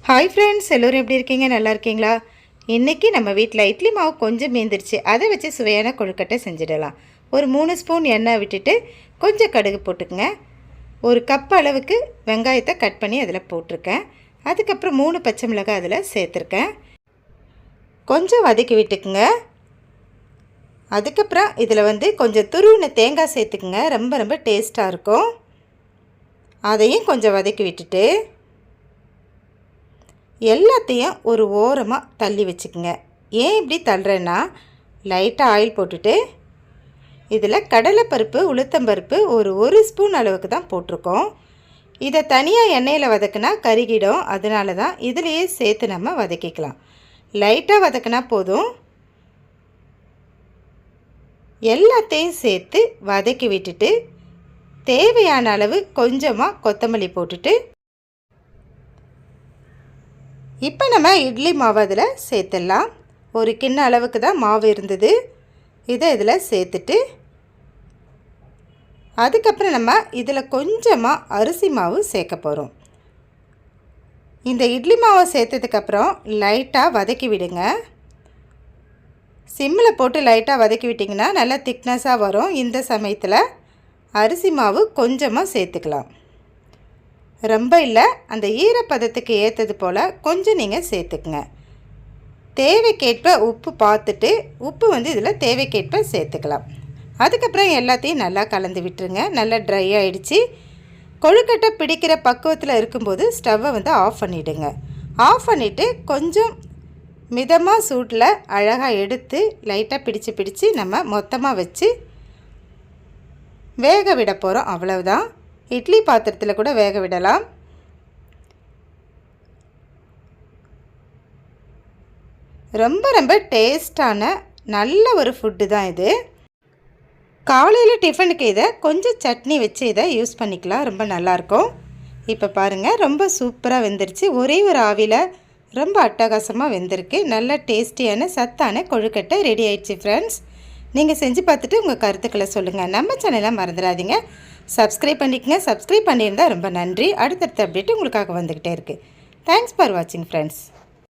Hi friends, எல்லோரும் எப்படி இருக்கீங்க? நல்லா இருக்கீங்களா? இன்றைக்கி நம்ம வீட்டில் இட்லி மாவு கொஞ்சம் மீந்துருச்சு. அதை வச்சு சுவையான கொழுக்கட்டை செஞ்சிடலாம். ஒரு 3 ஸ்பூன் எண்ணெய் விட்டுட்டு கொஞ்சம் கடுகு போட்டுக்குங்க. ஒரு கப் அளவுக்கு வெங்காயத்தை கட் பண்ணி அதில் போட்டிருக்கேன். அதுக்கப்புறம் 3 பச்சை மிளகாய் அதில் சேர்த்துருக்கேன். கொஞ்சம் வதக்கி விட்டுக்குங்க. அதுக்கப்புறம் இதில் கொஞ்சம் துருவின தேங்காய் சேர்த்துக்குங்க. ரொம்ப ரொம்ப டேஸ்ட்டாக இருக்கும். அதையும் கொஞ்சம் வதக்கி விட்டுட்டு எல்லாத்தையும் ஒரு ஓரமாக தள்ளி வச்சுக்கோங்க. ஏன் இப்படி தள்ளுறேன்னா, லைட்டாக ஆயில் போட்டுட்டு இதில் கடலைப்பருப்பு, உளுத்தம்பருப்பு ஒரு ஸ்பூன் அளவுக்கு தான் போட்டிருக்கோம். இதை தனியாக எண்ணெயில் வதக்குனா கருகிடும். அதனால தான் இதிலையே சேர்த்து நம்ம வதக்கிக்கலாம். லைட்டாக வதக்கினா போதும். எல்லாத்தையும் சேர்த்து வதக்கி விட்டுட்டு தேவையான அளவு கொஞ்சமாக கொத்தமல்லி போட்டுட்டு இப்போ நம்ம இட்லி மாவு அதில் சேர்த்துடலாம். ஒரு கிண்ண அளவுக்கு தான் மாவு இருந்தது. இதை இதில் சேர்த்துட்டு அதுக்கப்புறம் நம்ம இதில் கொஞ்சமாக அரிசி மாவு சேர்க்க போகிறோம். இந்த இட்லி மாவை சேர்த்ததுக்கப்புறம் லைட்டாக வதக்கி விடுங்க. சிம்மில் போட்டு லைட்டாக வதக்கி விட்டிங்கன்னா நல்லா திக்னஸாக வரும். இந்த சமயத்தில் அரிசி மாவு கொஞ்சமாக சேர்த்துக்கலாம். ரொம்ப இல்லை, அந்த ஈரப்பதத்துக்கு ஏற்றது போல் கொஞ்சம் நீங்கள் சேர்த்துக்குங்க. தேவைக்கேற்ப உப்பு பார்த்துட்டு உப்பு இதில் தேவைக்கேற்ப சேர்த்துக்கலாம். அதுக்கப்புறம் எல்லாத்தையும் நல்லா கலந்து விட்டுருங்க. நல்லா ட்ரை ஆகிடுச்சு. கொழுக்கட்டை பிடிக்கிற பக்குவத்தில் இருக்கும்போது ஸ்டவ்வை ஆஃப் பண்ணிவிடுங்க. ஆஃப் பண்ணிவிட்டு கொஞ்சம் மிதமாக சூட்டில் அழகாக எடுத்து லைட்டாக பிடிச்சு நம்ம மொத்தமாக வச்சு வேக விட போகிறோம். அவ்வளவுதான். இட்லி பாத்திரத்தில் கூட வேக விடலாம். ரொம்ப ரொம்ப டேஸ்டான நல்ல ஒரு ஃபுட்டு தான் இது. காலையில் டிஃபனுக்கு இதை கொஞ்சம் சட்னி வச்சு இதை யூஸ் பண்ணிக்கலாம். ரொம்ப நல்லாயிருக்கும். இப்போ பாருங்கள், ரொம்ப சூப்பராக வெந்துருச்சு. ஒரே ஒரு ஆவியில் ரொம்ப அட்டகாசமாக வெந்திருக்கு. நல்ல டேஸ்டியான சத்தான கொழுக்கட்டை ரெடி ஆயிடுச்சு ஃப்ரெண்ட்ஸ். நீங்கள் செஞ்சு பார்த்துட்டு உங்கள் கருத்துக்களை சொல்லுங்கள். நம்ம சேனலை மறந்துடாதீங்க, சப்ஸ்கிரைப் பண்ணிக்கங்க. சப்ஸ்கிரைப் பண்ணியிருந்தால் ரொம்ப நன்றி. அடுத்தடுத்த அப்டேட் உங்களுக்காக வந்துக்கிட்டே இருக்குது. தேங்க்ஸ் ஃபார் வாட்சிங் ஃப்ரெண்ட்ஸ்.